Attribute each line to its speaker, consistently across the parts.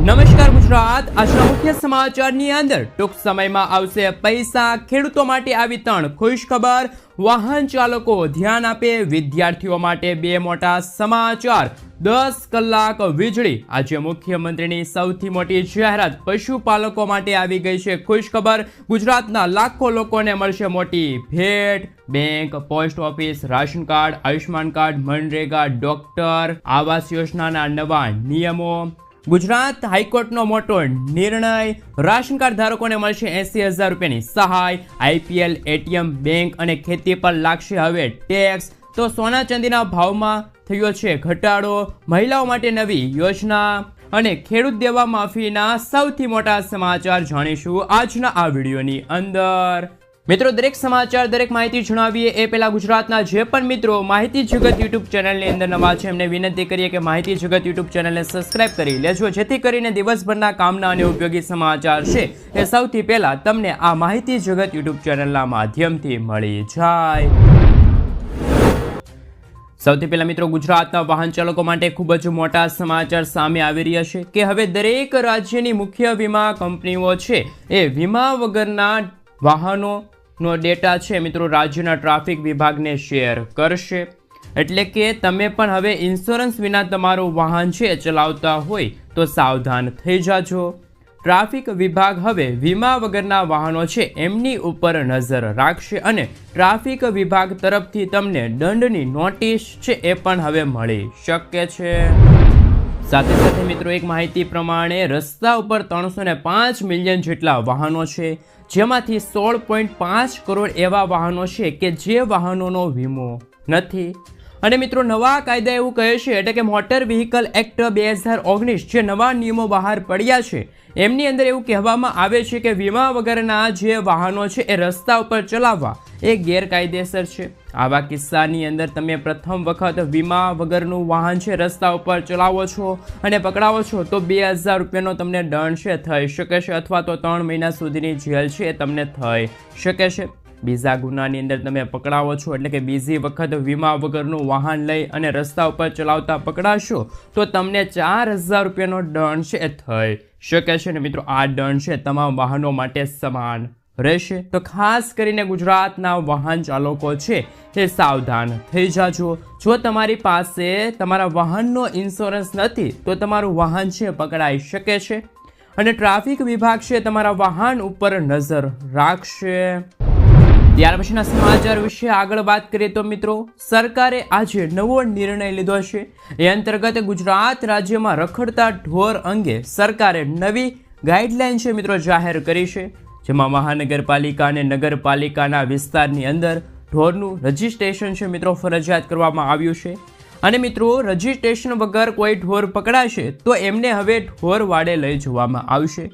Speaker 1: નમસ્કાર ગુજરાત, આજના મુખ્ય સમાચારની અંદર ટૂંક સમયમાં આવશે પૈસા. ખેડૂતો માટે આવી ત્રણ ખુશ ખબર. વાહન ચાલકો ધ્યાન આપે, વિદ્યાર્થીઓ માટે બે મોટા સમાચાર. 10 કલાક વીજળી. આજે મુખ્યમંત્રીની સૌથી મોટી જાહેરાત. પશુપાલકો માટે આવી ગઈ છે ખુશ ખબર. ગુજરાતના લાખો લોકોને મળશે મોટી ભેટ. Bank, post office, ration card, Ayushman card, MNREGA, doctor આવાસ યોજનાના નવા નિયમો. ગુજરાત હાઈકોર્ટનો મોટો નિર્ણય. રાશન કાર્ડ ધારકોને મળશે 80,000 રૂપિયાની સહાય. IPL, ATM, બેંક અને ખેતી પર લાગશે હવે ટેક્સ. તો સોના ચાંદીના ભાવમાં થયો છે ઘટાડો. મહિલાઓ માટે નવી યોજના અને ખેડૂત દેવા માફીના સૌથી મોટા સમાચાર જાણીશું આજના આ વિડીયોની અંદર. મિત્રો, દરેક સમાચાર, દરેક માહિતી જણાવીએ એ પહેલા ગુજરાતના જે પણ મિત્રો માહિતી જગત યુટ્યુબ ચેનલની અંદર નવા છે એમને વિનંતી કરીએ કે માહિતી જગત યુટ્યુબ ચેનલને સબસ્ક્રાઇબ કરી લેજો, જેથી કરીને દિવસભરના કામના અને ઉપયોગી સમાચાર છે એ સૌથી પહેલા તમને આ માહિતી જગત યુટ્યુબ ચેનલના માધ્યમથી મળી જાય. સૌથી પહેલા મિત્રો, ગુજરાતના વાહન ચાલકો માટે ખૂબ જ મોટા સમાચાર સામે આવી રહ્યા છે કે હવે દરેક રાજ્યની મુખ્ય વીમા કંપનીઓ છે એ વીમા વગરના વાહનો નો ડેટા છે મિત્રો રાજ્યના ટ્રાફિક વિભાગને શેર કરશે. એટલે કે તમે પણ હવે ઇન્સ્યોરન્સ વિના તમારું વાહન છે ચલાવતા હોય તો સાવધાન થઈ જાજો. ટ્રાફિક વિભાગ હવે વીમા વગરના વાહનો છે એમની ઉપર નજર રાખશે અને ટ્રાફિક વિભાગ તરફથી તમને દંડની નોટિસ છે એ પણ હવે મળી શકે છે. સાથે સાથે મિત્રો, એક માહિતી પ્રમાણે રસ્તા ઉપર 305 મિલિયન જેટલા વાહનો છે, જેમાંથી 16.5 કરોડ એવા વાહનો છે કે જે વાહનોનો વીમો નથી. અને મિત્રો, નવા કાયદા એવું કહે છે એટલે કે મોટર વ્હીકલ એક્ટ 2019 જે નવા નિયમો બહાર પડ્યા છે એમની અંદર એવું કહેવામાં આવે છે કે વીમા વગરના જે વાહનો છે એ રસ્તા ઉપર ચલાવવા એ ગેરકાયદેસર છે. આવા કિસ્સાની અંદર તમે પ્રથમ વખત વીમા વગરનું વાહન છે રસ્તા ઉપર ચલાવો છો અને પકડાવો છો તો 2,000 રૂપિયાનો તમને દંડ છે થઈ શકે છે, અથવા તો 3 મહિના સુધીની જેલ છે એ તમને થઈ શકે છે. બીજા ગુનાની અંદર તમે પકડાવો છો એટલે કે બીજી વખત વીમા વગરનું વાહન લઈ અને રસ્તા ઉપર ચલાવતા પકડાશો તો તમને 4,000 રૂપિયાનો દંડ છે એ થઈ શકે છે. ને મિત્રો, આ દંડ છે તમામ વાહનો માટે સમાન રહેશે. તો ખાસ કરીને ગુજરાતના વાહન ચાલકો છે એ સાવધાન થઈ જાજો. જો તમારી પાસે તમારા વાહનનો ઇન્સ્યોરન્સ નથી તો તમારું વાહન છે પકડાઈ શકે છે અને ટ્રાફિક વિભાગ છે તમારા વાહન ઉપર નજર રાખશે. ત્યાર પછીના સમાચાર વિશે આગળ વાત કરીએ તો મિત્રો, સરકારે આજે નવો નિર્ણય લીધો છે. એ અંતર્ગત ગુજરાત રાજ્યમાં રખડતા ઢોર અંગે સરકારે નવી ગાઈડલાઈન છે મિત્રો જાહેર કરી છે, જેમાં મહાનગરપાલિકા અને નગરપાલિકાના વિસ્તારની અંદર ઢોરનું રજિસ્ટ્રેશન છે મિત્રો ફરજિયાત કરવામાં આવ્યું છે. અને મિત્રો, રજિસ્ટ્રેશન વગર કોઈ ઢોર પકડાશે તો એમને હવે ઢોર વાડે લઈ જવામાં આવશે.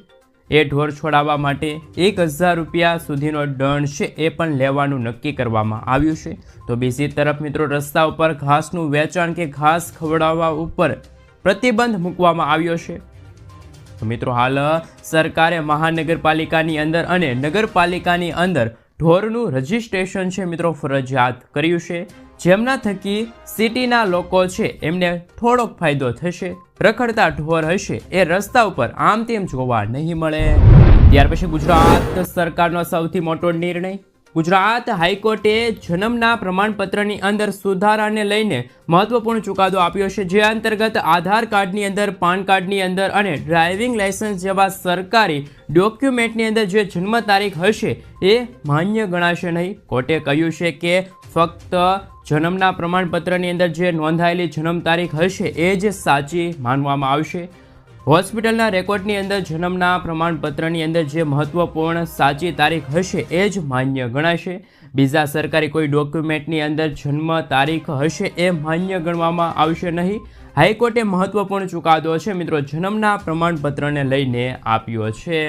Speaker 1: એ ઢોર છોડાવવા માટે 1,000 રૂપિયા સુધીનો દંડ છે એ પણ લેવાનું નક્કી કરવામાં આવ્યું છે. તો બીજી તરફ મિત્રો, રસ્તા ઉપર ઘાસનું વેચાણ કે ઘાસ ખવડાવવા ઉપર પ્રતિબંધ મૂકવામાં આવ્યો છે. તો મિત્રો, હાલ સરકારે મહાનગરપાલિકાની અંદર અને નગરપાલિકાની અંદર ઢોરનું રજિસ્ટ્રેશન છે મિત્રો ફરજિયાત કર્યું છે, જેમના થકી સિટીના લોકો છે એમને થોડોક ફાયદો થશે. રખડતા ઢોર હશે એ રસ્તા ઉપર આમ તેમ જોવા નહીં મળે. ત્યાર પછી ગુજરાત સરકારનો સૌથી મોટો નિર્ણય. ગુજરાત હાઈકોર્ટે જન્મના પ્રમાણપત્રની અંદર સુધારાને લઈને મહત્વપૂર્ણ ચુકાદો આપ્યો છે, જે અંતર્ગત આધાર કાર્ડની અંદર, પાન કાર્ડની અંદર અને ડ્રાઇવિંગ લાયસન્સ જેવા સરકારી ડોક્યુમેન્ટની અંદર જે જન્મ તારીખ હશે એ માન્ય ગણાશે નહીં. કોર્ટે કહ્યું છે કે ફક્ત જન્મના પ્રમાણપત્રની અંદર જે નોંધાયેલી જન્મ તારીખ હશે એ જ સાચી માનવામાં આવશે. હોસ્પિટલના રેકોર્ડની અંદર જન્મના પ્રમાણપત્રની અંદર જે મહત્વપૂર્ણ સાચી તારીખ હશે એ જ માન્ય ગણાશે. બીજા સરકારી કોઈ ડોક્યુમેન્ટની અંદર જન્મ તારીખ હશે એ માન્ય ગણવામાં આવશે નહીં. હાઈકોર્ટે મહત્વપૂર્ણ ચુકાદો છે મિત્રો જન્મના પ્રમાણપત્રને લઈને આપ્યો છે.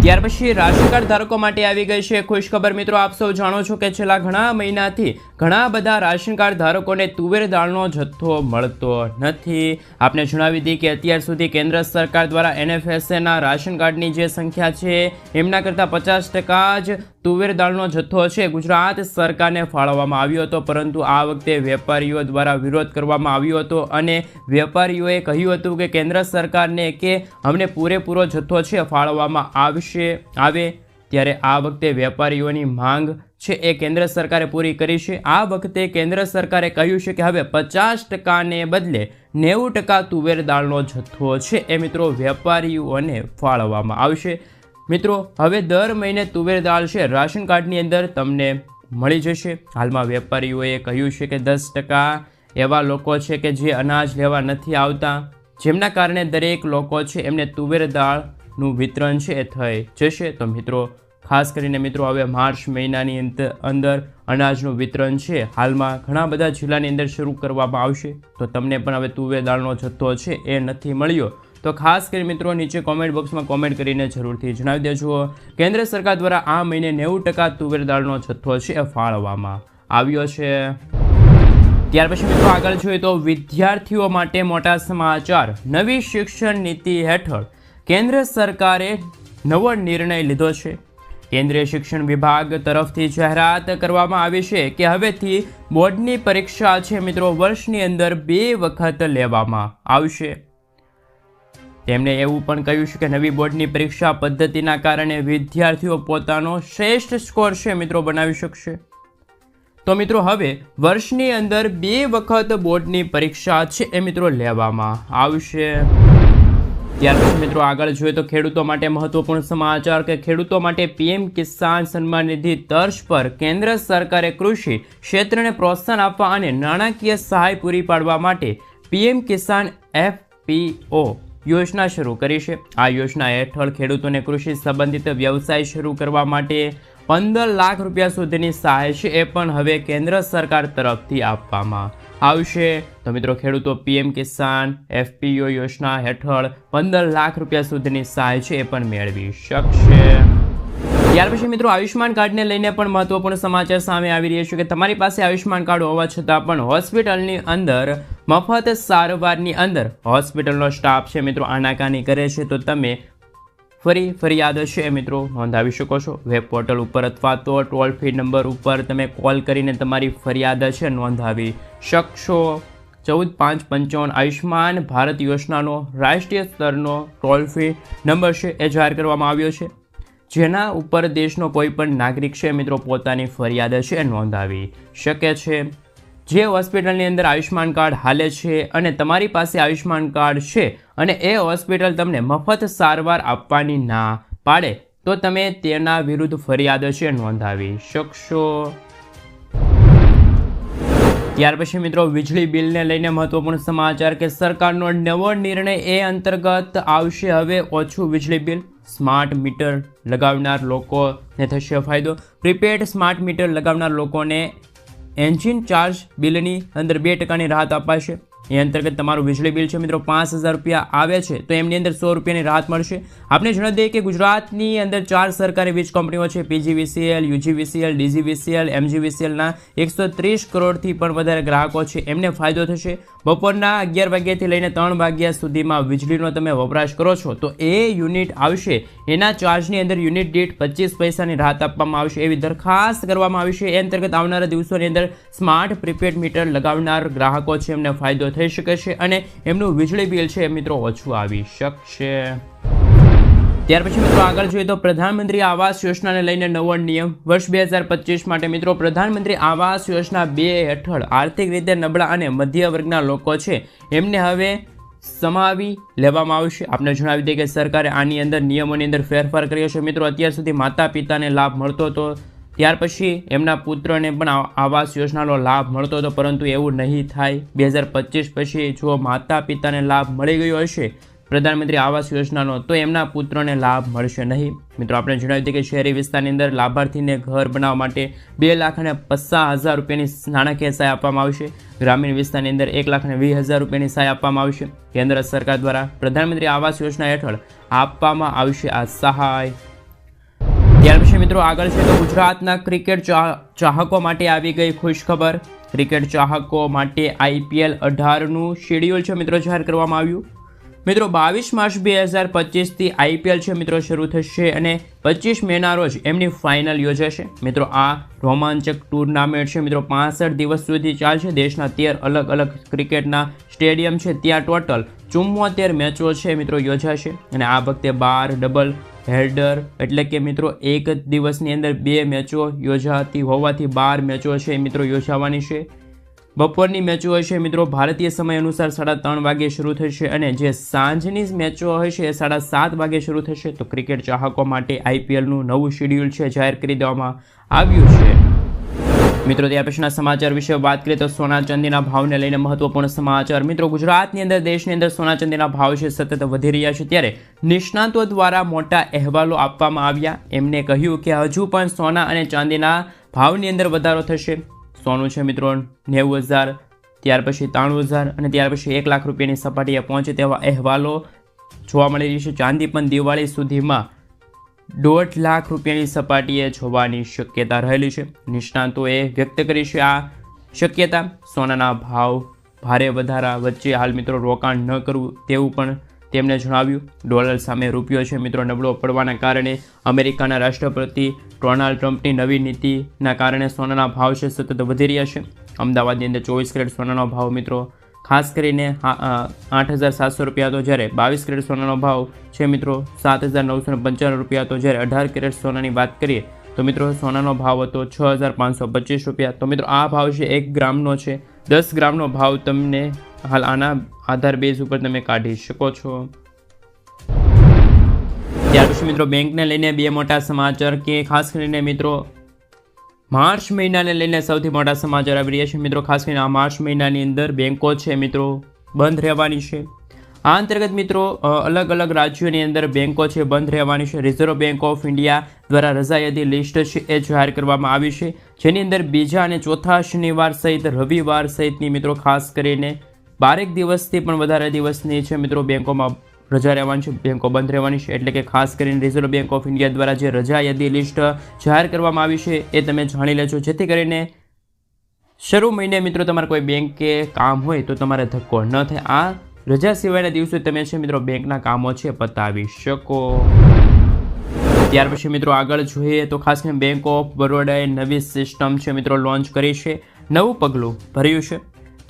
Speaker 1: ત્યાર પછી રાશન કાર્ડ ધારકો માટે આવી ગઈ છે ખુશખબર મિત્રો. આપ સૌ જાણો છો કે છેલ્લા ઘણા મહિનાથી ઘણા બધા રાશન કાર્ડ ધારકોને તુવેર દાળનો જથ્થો મળતો નથી. આપને જણાવી દઈએ કે અત્યાર સુધી કેન્દ્ર સરકાર દ્વારા NFSAના રાશન કાર્ડની જે સંખ્યા છે એમના કરતાં 50% જ તુવેર દાળનો જથ્થો છે ગુજરાત સરકારને ફાળવવામાં આવ્યો હતો, પરંતુ આ વખતે વેપારીઓ દ્વારા વિરોધ કરવામાં આવ્યો હતો અને વેપારીઓએ કહ્યું હતું કે કેન્દ્ર સરકારને કે અમને પૂરેપૂરો જથ્થો છે ફાળવવામાં આવે ત્યારે આ વખતે વેપારીઓની માંગ છે એ કેન્દ્ર સરકારે પૂરી કરી છે. આ વખતે કેન્દ્ર સરકારે કહ્યું છે કે હવે 50%ને બદલે 90% તુવેર દાળનો જથ્થો છે એ મિત્રો વેપારીઓને ફાળવવામાં આવશે. મિત્રો હવે દર મહિને તુવેર દાળ છે રાશન કાર્ડની અંદર તમને મળી જશે. હાલમાં વેપારીઓએ કહ્યું છે કે 10% એવા લોકો છે કે જે અનાજ લેવા નથી આવતા, જેમના કારણે દરેક લોકો છે એમને તુવેર દાળનું વિતરણ છે એ થઈ જશે. તો મિત્રો ખાસ કરીને મિત્રો હવે માર્ચ મહિનાની અંદર અનાજનું વિતરણ છે હાલમાં ઘણા બધા જિલ્લાની અંદર શરૂ કરવામાં આવશે. તો તમને પણ હવે તુવેર દાળનો જથ્થો છે એ નથી મળ્યો તો ખાસ કરી મિત્રો નીચે કોમેન્ટ બોક્સમાં કોમેન્ટ કરીને જરૂરથી જણાવી દેજો. કેન્દ્ર સરકાર દ્વારા આ મહિને 90% તુવેર દાળનો જથ્થો છે એ ફાળવવામાં આવ્યો છે. ત્યાર પછી મિત્રો આગળ જોઈએ તો વિદ્યાર્થીઓ માટે મોટા સમાચાર. નવી શિક્ષણ નીતિ હેઠળ કેન્દ્ર સરકારે નવો નિર્ણય લીધો છે. કેન્દ્રીય શિક્ષણ વિભાગ તરફથી જાહેરાત કરવામાં આવી છે કે હવેથી બોર્ડની પરીક્ષા છે મિત્રો વર્ષની અંદર 2 વખત લેવામાં આવશે. તેમણે એવું પણ કહ્યું છે કે નવી બોર્ડની પરીક્ષા પદ્ધતિના કારણે વિદ્યાર્થીઓ પોતાનો શ્રેષ્ઠ સ્કોર છે મિત્રો બનાવી શકશે. તો મિત્રો હવે વર્ષની અંદર 2 વખત બોર્ડની પરીક્ષા છે એ મિત્રો લેવામાં આવશે. ત્યાર પછી મિત્રો આગળ જોઈએ તો ખેડૂતો માટે મહત્વપૂર્ણ સમાચાર કે ખેડૂતો માટે PM કિસાન સન્માન નિધિ તર્જ પર કેન્દ્ર સરકારે કૃષિ ક્ષેત્રને પ્રોત્સાહન આપવા અને નાણાકીય સહાય પૂરી પાડવા માટે PM કિસાન FPO યોજના શરૂ કરી છે. આ યોજના હેઠળ ખેડૂતોને કૃષિ સંબંધિત વ્યવસાય શરૂ કરવા માટે 15 લાખ રૂપિયા સુધીની સહાય છે એ પણ હવે કેન્દ્ર સરકાર તરફથી આપવામાં આવશે. તો મિત્રો ખેડૂતો PM કિસાન FPO યોજના હેઠળ 15 લાખ રૂપિયા સુધીની સહાય છે એ પણ મેળવી શકશે. ત્યાર પછી મિત્રો આયુષ્માન કાર્ડને લઈને પણ મહત્વપૂર્ણ સમાચાર સામે આવી રહ્યા છે કે તમારી પાસે આયુષ્માન કાર્ડ હોવા છતાં પણ હોસ્પિટલની અંદર મફત સારવારની અંદર હોસ્પિટલનો સ્ટાફ છે મિત્રો આનાકાની કરે છે તો તમે ફરિયાદ છે એ મિત્રો નોંધાવી શકો છો. વેબ પોર્ટલ ઉપર અથવા તો ટોલ ફ્રી નંબર ઉપર તમે કોલ કરીને તમારી ફરિયાદ છે નોંધાવી શકશો. 14555 આયુષ્માન ભારત યોજનાનો રાષ્ટ્રીય સ્તરનો ટોલ ફ્રી નંબર છે એ જાહેર કરવામાં આવ્યો છે, જેના ઉપર દેશનો કોઈ પણ નાગરિક છે મિત્રો પોતાની ફરિયાદ છે નોંધાવી શકે છે. જે હોસ્પિટલની અંદર આયુષ્માન કાર્ડ હાલે છે અને તમારી પાસે આયુષ્માન કાર્ડ છે અને એ હોસ્પિટલ તમને મફત સારવાર આપવાની ના પાડે તો તમે તેના વિરુદ્ધ ફરિયાદ છે નોંધાવી શકશો. ત્યાર પછી મિત્રો વીજળી બિલને લઈને મહત્વપૂર્ણ સમાચાર કે સરકારનો નવો નિર્ણય એ અંતર્ગત આવશે હવે ઓછું વીજળી બિલ. સ્માર્ટ મીટર લગાવનાર લોકોને થશે ફાયદો. પ્રીપેડ સ્માર્ટ મીટર લગાવનાર લોકોને એન્જિન ચાર્જ બિલની અંદર 2%ની રાહત અપાશે. એ અંતર્ગત તમારું વીજળી બિલ છે મિત્રો 5000 રૂપિયા આવે છે તો એમની અંદર 100 રૂપિયાની રાહત મળશે. આપણે જણાવી દઈએ કે ગુજરાતની અંદર 4 સરકારી વીજ કંપનીઓ છે. PGVCL, UGVCL, DGVCL, MGVCLના 130 કરોડથી પણ વધારે ગ્રાહકો છે એમને ફાયદો થશે. બપોરના 11 વાગ્યાથી લઈને 3 વાગ્યા સુધીમાં વીજળીનો તમે વપરાશ કરો છો તો એ યુનિટ આવશે એના ચાર્જની અંદર યુનિટ દીઠ 25 પૈસાની રાહત આપવામાં આવશે એવી દરખાસ્ત કરવામાં આવી છે. એ અંતર્ગત આવનારા દિવસોની અંદર સ્માર્ટ પ્રીપેડ મીટર લગાવનાર ગ્રાહકો છે એમને ફાયદો થઈ શકે છે અને એમનું વીજળી બિલ છે મિત્રો ઓછું આવી શકશે. ત્યાર પછી મિત્રો આગળ જોઈએ તો પ્રધાનમંત્રી આવાસ યોજનાને લઈને નવો નિયમ. વર્ષ 2025 માટે મિત્રો પ્રધાનમંત્રી આવાસ યોજના 2 હેઠળ આર્થિક રીતે નબળા અને મધ્ય વર્ગના લોકો છે એમને હવે સમાવી લેવામાં આવશે. આપણે જણાવી દઈએ કે સરકારે આની અંદર નિયમોની અંદર ફેરફાર કર્યો છે. મિત્રો અત્યાર સુધી માતા પિતાને લાભ મળતો હતો, ત્યાર પછી એમના પુત્રને પણ આવાસ યોજનાનો લાભ મળતો હતો, પરંતુ એવું નહીં થાય. 2025 પછી જો માતા પિતાને લાભ મળી ગયો હશે પ્રધાનમંત્રી આવાસ યોજનાનો તો એમના પુત્રોને લાભ મળશે નહીં. મિત્રો આપણે જણાવી દઈએ કે શહેરી વિસ્તારની અંદર લાભાર્થીને ઘર બનાવવા માટે 2,50,000 રૂપિયાની નાણાકીય સહાય આપવામાં આવશે. ગ્રામીણ વિસ્તારની અંદર 1,20,000 રૂપિયાની સહાય આપવામાં આવશે. કેન્દ્ર સરકાર દ્વારા પ્રધાનમંત્રી આવાસ યોજના હેઠળ આપવામાં આવશે આ સહાય. ત્યાર પછી મિત્રો આગળ છે તો ગુજરાતના ક્રિકેટ ચાહકો માટે આવી ગઈ ખુશખબર. ક્રિકેટ ચાહકો માટે IPL 18નું શેડ્યુલ છે મિત્રો જાહેર કરવામાં આવ્યું. મિત્રો 22 માર્ચ 2025થી IPL છે મિત્રો શરૂ થશે અને 25 મેના રોજ એમની ફાઇનલ યોજાશે. મિત્રો આ રોમાંચક ટુર્નામેન્ટ છે મિત્રો 65 દિવસ સુધી ચાલશે. દેશના 13 અલગ અલગ ક્રિકેટના સ્ટેડિયમ છે ત્યાં ટોટલ 74 મેચો છે મિત્રો યોજાશે અને આ વખતે 12 ડબલ હેડર એટલે કે મિત્રો એક જ દિવસની અંદર 2 મેચો યોજાતી હોવાથી 12 મેચો છે મિત્રો યોજાવાની છે. બપોરની મેચો હશે મિત્રો ભારતીય સમય અનુસાર 3:30 વાગે શરૂ થશે અને જે સાંજની મેચો હશે એ 7:30 વાગે શરૂ થશે. તો ક્રિકેટ ચાહકો માટે IPLનું નવું શેડ્યુલ છે જાહેર કરી દેવામાં આવ્યું છે. મિત્રો ત્યાર પછીના સમાચાર વિશે વાત કરીએ તો સોના ચાંદીના ભાવને લઈને મહત્વપૂર્ણ સમાચાર. મિત્રો ગુજરાતની અંદર દેશની અંદર સોના ચાંદીના ભાવ છે સતત વધી રહ્યા છે ત્યારે નિષ્ણાતો દ્વારા મોટા અહેવાલો આપવામાં આવ્યા. એમને કહ્યું કે હજુ પણ સોના અને ચાંદીના ભાવની અંદર વધારો થશે. સોનું છે મિત્રો 90,000, ત્યાર પછી 93,000 અને ત્યાર પછી 1 લાખ રૂપિયાની સપાટીએ પહોંચે તેવા અહેવાલો જોવા મળી રહી છે. ચાંદી પણ દિવાળી સુધીમાં 1.5 લાખ રૂપિયાની સપાટીએ જોવાની શક્યતા રહેલી છે. નિષ્ણાતોએ વ્યક્ત કરી છે આ શક્યતા. સોનાના ભાવ ભારે વધારા વચ્ચે હાલ મિત્રો રોકાણ ન કરવું તેવું પણ તેમણે જણાવ્યું. ડોલર સામે રૂપિયો છે મિત્રો નબળો પડવાના કારણે અમેરિકાના રાષ્ટ્રપતિ ડોનાલ્ડ ટ્રમ્પની નવી નીતિના કારણે સોનાના ભાવ છે સતત વધી રહ્યા છે. અમદાવાદની અંદર 24 કેરેટ સોનાનો ભાવ મિત્રો ખાસ કરીને 8,700 રૂપિયા હતો, જ્યારે 22 કેરેટ સોનાનો ભાવ છે મિત્રો 7,995 રૂપિયા હતો. જ્યારે 18 કેરેટ સોનાની વાત કરીએ તો મિત્રો સોનાનો ભાવ હતો 6,525 રૂપિયા. તો મિત્રો આ ભાવ છે 1 ગ્રામનો છે. 10 ગ્રામનો ભાવ તમને હાલ આના આધાર બેઝ ઉપર તમે કાઢી શકો છો. ત્યાર પછી મિત્રો બેંકને લઈને 2 મોટા સમાચાર કે ખાસ કરીને મિત્રો માર્ચ મહિનાને લઈને સૌથી મોટા સમાચાર આવી રહ્યા છે. મિત્રો ખાસ કરીને આ માર્ચ મહિનાની અંદર બેંકો છે મિત્રો બંધ રહેવાની છે. આ અંતર્ગત મિત્રો અલગ અલગ રાજ્યોની અંદર બેંકો છે બંધ રહેવાની છે. રિઝર્વ બેંક ઓફ ઇન્ડિયા દ્વારા રજાયતી લિસ્ટ છે એ જાહેર કરવામાં આવી છે, જેની અંદર બીજા અને ચોથા શનિવાર સહિત રવિવાર સહિતની મિત્રો ખાસ કરીને 12 દિવસથી પણ વધારે દિવસની છે મિત્રો બેંકોમાં રજા રહેવાની છે, બેંકો બંધ રહેવાની છે. એટલે કે ખાસ કરીને રિઝર્વ બેંક ઓફ ઇન્ડિયા દ્વારા જે રજા યાદી લિસ્ટ જાહેર કરવામાં આવી છે એ તમે જાણી લેજો, જેથી કરીને શરૂ મહિને મિત્રો તમારે કોઈ બેંકે કામ હોય તો તમારે ધક્કો ન થાય. આ રજા સિવાયના દિવસે તમે છે મિત્રો બેંકના કામો છે પતાવી શકો. ત્યાર પછી મિત્રો આગળ જોઈએ તો ખાસ કરીને બેંક ઓફ બરોડાએ નવી સિસ્ટમ છે મિત્રો લોન્ચ કરી છે. નવું પગલું ભર્યું છે,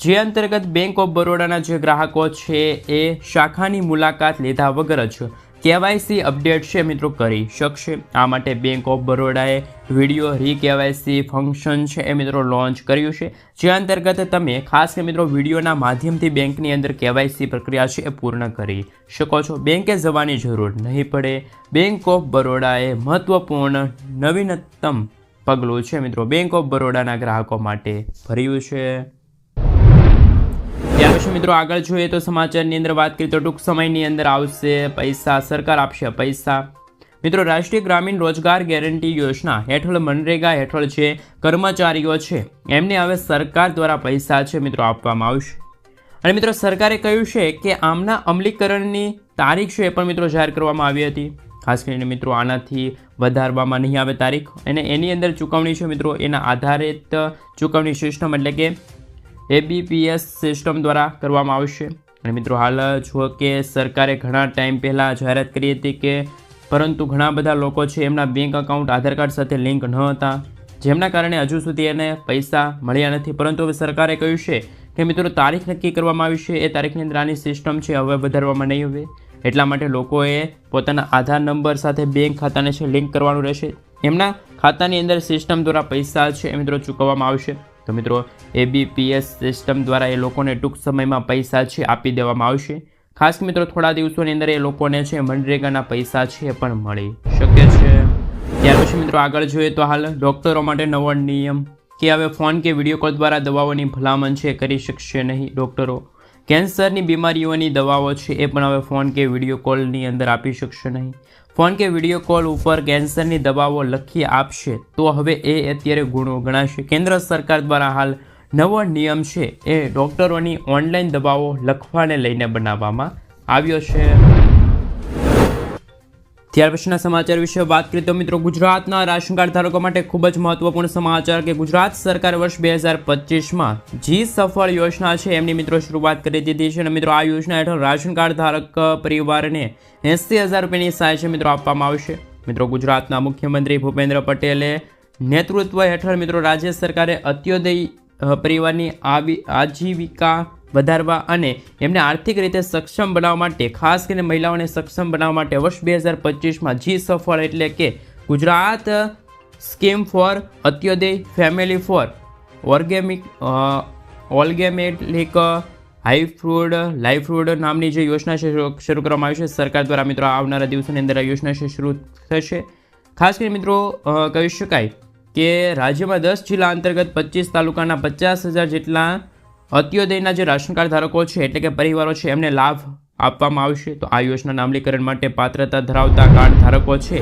Speaker 1: જે અંતર્ગત બેંક ઓફ બરોડાના જે ગ્રાહકો છે એ શાખાની મુલાકાત લીધા વગર જ KYC અપડેટ છે મિત્રો કરી શકશે. આ માટે બેંક ઓફ બરોડાએ વિડીયો KYC ફંક્શન છે એ મિત્રો લોન્ચ કર્યું છે, જે અંતર્ગત તમે ખાસ કરીને મિત્રો વિડીયોના માધ્યમથી બેંકની અંદર KYC પ્રક્રિયા છે એ પૂર્ણ કરી શકો છો. બેંકે જવાની જરૂર નહીં પડે. બેંક ઓફ બરોડાએ મહત્વપૂર્ણ નવીનતમ પગલું છે મિત્રો બેંક ઓફ બરોડાના ગ્રાહકો માટે ભર્યું છે. ત્યાર પછી મિત્રો આગળ જોઈએ તો સમાચારની અંદર વાત કરીએ તો ટૂંક સમયની અંદર આવશે પૈસા, સરકાર આપશે પૈસા. મિત્રો રાષ્ટ્રીય ગ્રામીણ રોજગાર ગેરંટી યોજના હેઠળ મનરેગા હેઠળ જે કર્મચારીઓ છે એમને હવે સરકાર દ્વારા પૈસા છે મિત્રો આપવામાં આવશે. અને મિત્રો સરકારે કહ્યું છે કે આમના અમલીકરણની તારીખ છે એ પણ મિત્રો જાહેર કરવામાં આવી હતી. ખાસ કરીને મિત્રો આનાથી વધારવામાં નહીં આવે તારીખ, અને એની અંદર ચૂકવણી છે મિત્રો એના આધારિત ચૂકવણી સિસ્ટમ એટલે કે ABPS સિસ્ટમ દ્વારા કરવામાં આવશે. અને મિત્રો હાલ જો કે સરકારે ઘણા ટાઈમ પહેલાં જાહેરાત કરી હતી કે પરંતુ ઘણા બધા લોકો છે એમના બેંક અકાઉન્ટ આધાર કાર્ડ સાથે લિંક ન હતા, જેમના કારણે હજુ સુધી એને પૈસા મળ્યા નથી. પરંતુ હવે સરકારે કહ્યું છે કે મિત્રો તારીખ નક્કી કરવામાં આવી છે, એ તારીખની અંદર આની સિસ્ટમ છે હવે વધારવામાં નહીં આવે. એટલા માટે લોકોએ પોતાના આધાર નંબર સાથે બેંક ખાતાને છે લિંક કરવાનું રહેશે. એમના ખાતાની અંદર સિસ્ટમ દ્વારા પૈસા છે એ મિત્રો ચૂકવવામાં આવશે. તો મિત્રો ABPS સિસ્ટમ દ્વારા એ લોકોને ટૂંક સમયમાં પૈસા છે આપી દેવામાં આવશે. ખાસ મિત્રો થોડા દિવસોની અંદર એ લોકોને છે મનરેગાના પૈસા છે પણ મળી શકે છે. ત્યાર પછી મિત્રો આગળ જોઈએ તો હાલ ડૉક્ટરો માટે નવો નિયમ કે હવે ફોન કે વિડીયો કોલ દ્વારા દવાઓની ભલામણ છે કરી શકશે નહીં ડૉક્ટરો. કેન્સરની બીમારીઓની દવાઓ છે એ પણ હવે ફોન કે વિડીયો કોલની અંદર આપી શકશે નહીં. ફોન કે વિડીયો કોલ ઉપર કેન્સરની દવાઓ લખી આપશે તો હવે એ અત્યારે ગુનો ગણાશે. કેન્દ્ર સરકાર દ્વારા હાલ નવો નિયમ છે એ ડૉક્ટરોની ઓનલાઈન દવાઓ લખવાને લઈને બનાવવામાં આવ્યો છે. ત્યાર પછીના સમાચાર વિશે વાત કરીએ તો મિત્રો ગુજરાતના રાશન કાર્ડ ધારકો માટે ખૂબ જ મહત્વપૂર્ણ સમાચાર કે ગુજરાત સરકાર વર્ષ 2025માં જી સફળ યોજના છે એમની મિત્રો શરૂઆત કરી દીધી છે અને મિત્રો આ યોજના હેઠળ રાશન કાર્ડ ધારક પરિવારને 80,000 રૂપિયાની સહાય છે મિત્રો આપવામાં આવશે. મિત્રો ગુજરાતના મુખ્યમંત્રી ભૂપેન્દ્ર પટેલે નેતૃત્વ હેઠળ મિત્રો રાજ્ય સરકારે અંત્યોદય પરિવારની આજીવિકા વધારવા અને એમને આર્થિક રીતે સક્ષમ બનાવવા માટે ખાસ કરીને મહિલાઓને સક્ષમ બનાવવા માટે વર્ષ 2025માં જી સફળ એટલે કે Gujarat scheme for Antyodaya family for augmenting livelihood નામની જે યોજના છે શરૂ કરવામાં આવી છે સરકાર દ્વારા. મિત્રો આવનારા દિવસોની અંદર આ યોજના છે શરૂ થશે. ખાસ કરીને મિત્રો કહી શકાય કે રાજ્યમાં 10 જિલ્લા અંતર્ગત 25 તાલુકાના 50,000 જેટલા અંત્યોદયના જે રાશન કાર્ડ ધારકો છે એટલે કે પરિવારો છે એમને લાભ આપવામાં આવશે. તો આ યોજનાના અમલીકરણ માટે પાત્રતા ધરાવતા કાર્ડ ધારકો છે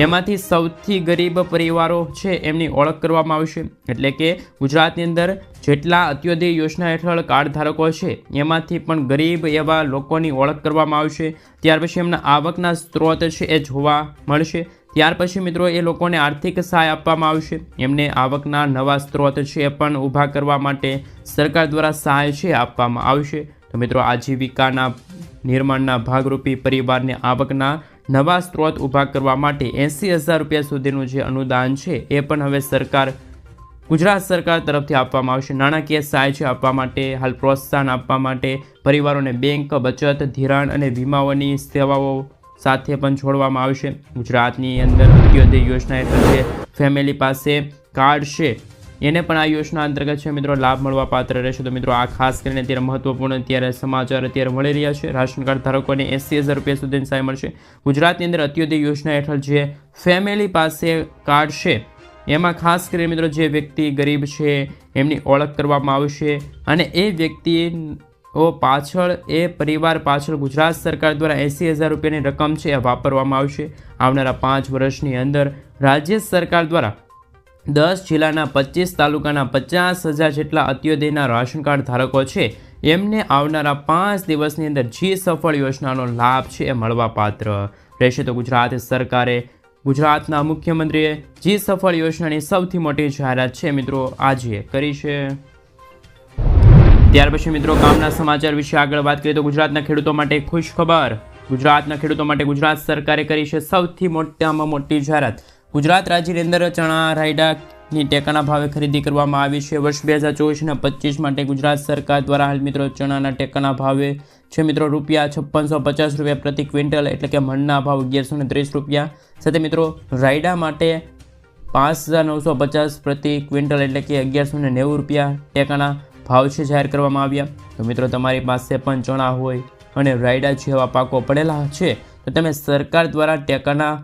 Speaker 1: એમાંથી સૌથી ગરીબ પરિવારો છે એમની ઓળખ કરવામાં આવશે. એટલે કે ગુજરાતની અંદર જેટલા અંત્યોદય યોજના હેઠળ કાર્ડ ધારકો છે એમાંથી પણ ગરીબ એવા લોકોની ઓળખ કરવામાં આવશે. ત્યાર પછી એમના આવકના સ્ત્રોત છે એ જોવા મળશે. ત્યાર પછી મિત્રો એ લોકોને આર્થિક સહાય આપવામાં આવશે. એમને આવકના નવા સ્ત્રોત છે એ પણ ઊભા કરવા માટે સરકાર દ્વારા સહાય છે આપવામાં આવશે. તો મિત્રો આજીવિકાના નિર્માણના ભાગરૂપી પરિવારને આવકના નવા સ્ત્રોત ઊભા કરવા માટે 80,000 રૂપિયા સુધીનું જે અનુદાન છે એ પણ હવે ગુજરાત સરકાર તરફથી આપવામાં આવશે. નાણાકીય સહાય છે આપવા માટે હાલ પ્રોત્સાહન આપવા માટે પરિવારોને બેંક, બચત, ધિરાણ અને વીમાઓની સેવાઓ સાથે પણ જોડવામાં આવશે. ગુજરાતની અંદર અંત્યોદય યોજના હેઠળ જે ફેમિલી પાસે કાર્ડ છે એને પણ આ યોજના અંતર્ગત છે મિત્રો લાભ મળવા પાત્ર રહેશે. તો મિત્રો આ ખાસ કરીને અત્યારે મહત્વપૂર્ણ અત્યારે સમાચાર અત્યારે મળી રહ્યા છે. રાશન કાર્ડ ધારકોને 80,000 રૂપિયા સુધીની સહાય મળશે. ગુજરાતની અંદર અંત્યોદય યોજના હેઠળ જે ફેમિલી પાસે કાર્ડ છે એમાં ખાસ કરીને મિત્રો જે વ્યક્તિ ગરીબ છે એમની ઓળખ કરવામાં આવશે અને એ વ્યક્તિ પાછળ એ પરિવાર પાછળ ગુજરાત સરકાર દ્વારા 80,000 રૂપિયાની રકમ છે એ વાપરવામાં આવશે. આવનારા 5 વર્ષની અંદર રાજ્ય સરકાર દ્વારા 10 જિલ્લાના 25 તાલુકાના 50,000 જેટલા અંત્યોદયના રાશન કાર્ડ ધારકો છે એમને આવનારા 5 દિવસની અંદર જી સફળ યોજનાનો લાભ છે એ મળવા પાત્ર રહેશે. તો ગુજરાત સરકારે ગુજરાતના મુખ્યમંત્રીએ જી સફળ યોજનાની સૌથી મોટી જાહેરાત છે મિત્રો આજે કરી છે. ત્યાર પછી મિત્રો કામના સમાચાર વિશે આગળ વાત કરીએ તો ગુજરાતના ખેડૂતો માટે ખુશ ખબર. ગુજરાતના ખેડૂતો માટે ગુજરાત સરકારે કરી છે સૌથી મોટામાં મોટી જાહેરાત. ગુજરાત રાજ્યની અંદર ચણા રાયડાની ટેકાના ભાવે ખરીદી કરવામાં આવી છે. વર્ષ 2024 અને 25 માટે ગુજરાત સરકાર દ્વારા હાલ મિત્રો ચણાના ટેકાના ભાવે છે મિત્રો ₹5650 રૂપિયા પ્રતિ ક્વિન્ટલ એટલે કે મણના ભાવ 1130 રૂપિયા. સાથે મિત્રો રાયડા માટે 5,950 પ્રતિ ક્વિન્ટલ એટલે કે 1190 રૂપિયા ટેકાના ભાવ છે જાહેર કરવામાં આવ્યા. તો મિત્રો તમારી પાસે પણ ચણા હોય અને રાયડા જેવા પાકો પડેલા છે તો તમે સરકાર દ્વારા ટેકાના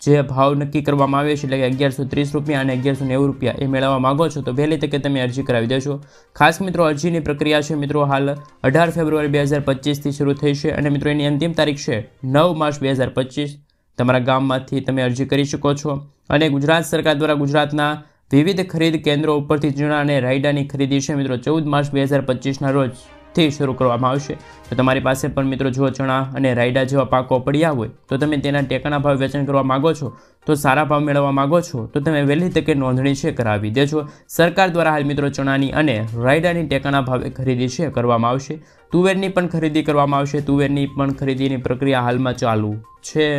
Speaker 1: જે ભાવ નક્કી કરવામાં આવે છે એટલે કે 1130 રૂપિયા અને 1190 રૂપિયા એ મેળવવા માગો છો તો વહેલી તકે તમે અરજી કરાવી દેશો. ખાસ મિત્રો અરજીની પ્રક્રિયા છે મિત્રો હાલ 18 ફેબ્રુઆરી 2025થી શરૂ થઈ છે અને મિત્રો એની અંતિમ તારીખ છે 9 માર્ચ 2025. તમારા ગામમાંથી તમે અરજી કરી શકો છો અને ગુજરાત સરકાર દ્વારા ગુજરાતના વિવિધ ખરીદ કેન્દ્રો ઉપરથી ચણા અને રાયડાની ખરીદી છે મિત્રો 14 માર્ચ 2025ના રોજથી શરૂ કરવામાં આવશે. તો તમારી પાસે પણ મિત્રો જો ચણા અને રાયડા જેવા પાકો પડ્યા હોય તો તમે તેના ટેકાના ભાવ વેચાણ કરવા માગો છો તો સારા ભાવ મેળવવા માગો છો તો તમે વહેલી તકે નોંધણી છે કરાવી દેજો. સરકાર દ્વારા હાલ મિત્રો ચણાની અને રાયડાની ટેકાના ભાવે ખરીદી છે કરવામાં આવશે. તુવેરની પણ ખરીદી કરવામાં આવશે. તુવેરની પણ ખરીદીની પ્રક્રિયા હાલમાં ચાલુ છે.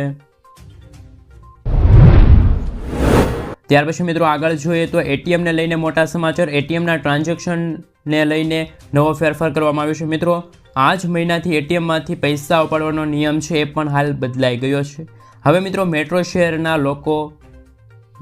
Speaker 1: ત્યાર પછી મિત્રો આગળ જોઈએ તો એટીએમને લઈને મોટા સમાચાર. એટીએમના ટ્રાન્ઝેક્શનને લઈને નવો ફેરફાર કરવામાં આવ્યો છે. મિત્રો આ જ મહિનાથી એટીએમમાંથી પૈસા ઉપાડવાનો નિયમ છે એ પણ હાલ બદલાઈ ગયો છે. હવે મિત્રો મેટ્રો શહેરના લોકો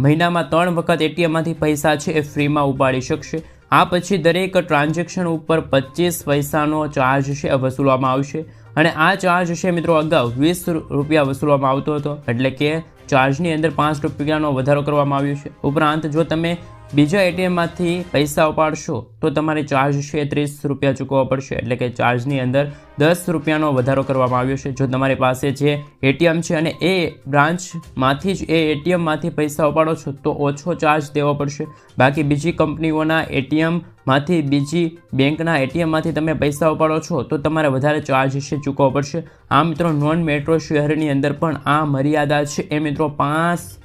Speaker 1: મહિનામાં 3 વખત એટીએમમાંથી પૈસા છે એ ફ્રીમાં ઉપાડી શકશે. આ પછી દરેક ટ્રાન્ઝેક્શન ઉપર 25 પૈસાનો ચાર્જ છે એ વસૂલવામાં આવશે અને આ ચાર્જ છે મિત્રો અગાઉ 20 રૂપિયા વસૂલવામાં આવતો હતો એટલે કે ચાર્જની અંદર 5 રૂપિયાનો વધારો કરવામાં આવ્યો છે. ઉપરાંત જો તમે બીજા એટીએમમાંથી પૈસા ઉપાડશો તો તમારે ચાર્જ છે 30 રૂપિયા ચૂકવવા પડશે, એટલે કે ચાર્જની અંદર 10 રૂપિયાનો વધારો કરવામાં આવ્યો છે. જો તમારી પાસે જે એટીએમ છે અને એ બ્રાન્ચમાંથી જ એ એટીએમમાંથી પૈસા ઉપાડો છો તો ઓછો ચાર્જ દેવો પડશે. બાકી બીજી કંપનીઓના એટીએમમાંથી, બીજી બેંકના એટીએમમાંથી તમે પૈસા ઉપાડો છો તો તમારે વધારે ચાર્જ છે ચૂકવવો પડશે. આ મિત્રો નોન મેટ્રો શહેરની અંદર પણ આ મર્યાદા છે એ મિત્રો 5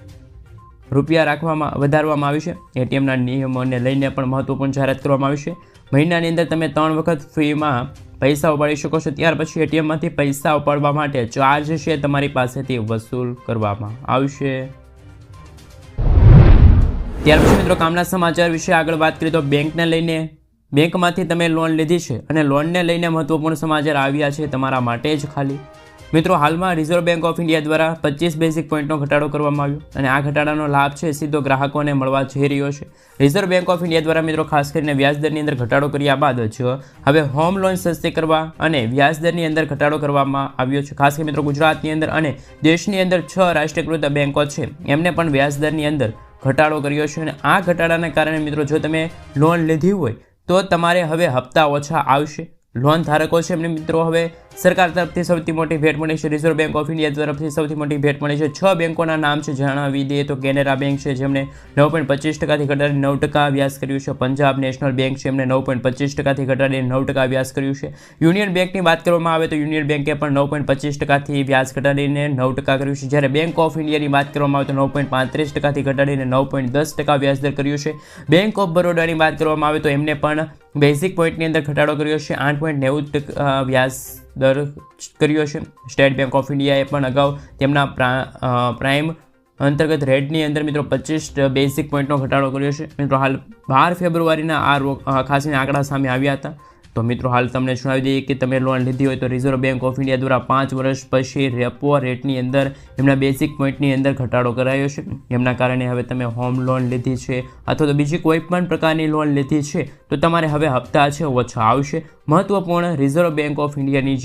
Speaker 1: રૂપિયા વધારવામાં આવી છે. એટીએમના નિયમોને લઈને પણ મહત્વપૂર્ણ જાહેરાત કરવામાં આવી છે. મહિનાની અંદર તમે 3 વખત ફ્રીમાં પૈસા ઉપાડી શકો છો. ત્યાર પછી એટીએમમાંથી પૈસા ઉપાડવા માટે ચાર્જ છે તમારી પાસેથી વસૂલ કરવામાં આવશે. ત્યાર પછી મિત્રો કામના સમાચાર વિશે આગળ વાત કરીએ તો બેંકને લઈને, બેંકમાંથી તમે લોન લીધી છે અને લોનને લઈને મહત્વપૂર્ણ સમાચાર આવ્યા છે તમારા માટે જ ખાલી. મિત્રો હાલમાં રિઝર્વ બેંક ઓફ ઇન્ડિયા દ્વારા 25 બેઝિક પોઈન્ટનો ઘટાડો કરવામાં આવ્યો અને આ ઘટાડાનો લાભ છે સીધો ગ્રાહકોને મળવા જઈ રહ્યો છે. રિઝર્વ બેંક ઓફ ઇન્ડિયા દ્વારા મિત્રો ખાસ કરીને વ્યાજદરની અંદર ઘટાડો કર્યા બાદ જ હવે હોમ લોન સસ્તી કરવા અને વ્યાજદરની અંદર ઘટાડો કરવામાં આવ્યો છે. ખાસ કરીને મિત્રો ગુજરાતની અંદર અને દેશની અંદર 6 રાષ્ટ્રીયકૃત બેંકો છે એમને પણ વ્યાજદરની અંદર ઘટાડો કર્યો છે અને આ ઘટાડાના કારણે મિત્રો જો તમે લોન લીધી હોય તો તમારે હવે હપ્તા ઓછા આવશે. લોન ધારકો છે એમને મિત્રો હવે સરકાર તરફથી સૌથી મોટી ભેટ મળી છે. રિઝર્વ બેંક ઓફ ઇન્ડિયા તરફથી સૌથી મોટી ભેટ મળી છે. 6 બેંકોના નામ છે જણાવી દઈએ તો કેનેરા બેંક છે જેમને 9.25% ઘટાડીને 9% વ્યાજ કર્યું છે. પંજાબ નેશનલ બેંક છે એમને 9.25% ઘટાડીને 9% વ્યાજ કર્યું છે. યુનિયન બેંકની વાત કરવામાં આવે તો યુનિયન બેંકે પણ 9.25% વ્યાજ ઘટાડીને 9% કર્યું છે. જ્યારે બેંક ઓફ ઇન્ડિયાની વાત કરવામાં આવે તો 9.35% ઘટાડીને 9.10% વ્યાજદર કર્યું છે. બેંક ઓફ બરોડાની વાત કરવામાં આવે તો એમને પણ બેઝિક પોઈન્ટની અંદર ઘટાડો કર્યો છે, 8.90% વ્યાજ દર કર્યો છે. સ્ટેટ બેંક ઓફ ઇન્ડિયાએ પણ અગાઉ તેમના પ્રાઇમ અંતર્ગત રેટની અંદર મિત્રો 25 બેઝિક પોઈન્ટનો ઘટાડો કર્યો છે. મિત્રો હાલ 12 ફેબ્રુઆરીના આ ખાસ આંકડા સામે આવ્યા હતા. તો મિત્રો હાલ તમને જણાવી દઈએ કે તમે લોન લીધી હોય તો રિઝર્વ બેંક ઓફ ઇન્ડિયા દ્વારા 5 વર્ષ પછી રેપો રેટની અંદર એમના બેઝિક પોઈન્ટની અંદર ઘટાડો કરાયો છે. એમના કારણે હવે તમે હોમ લોન લીધી છે અથવા તો બીજી કોઈ પણ પ્રકારની લોન લીધી છે તો તમારે હવે હપ્તા છે ઓછા આવશે. મહત્વપૂર્ણ રિઝર્વ બેંક ઓફ ઇન્ડિયાની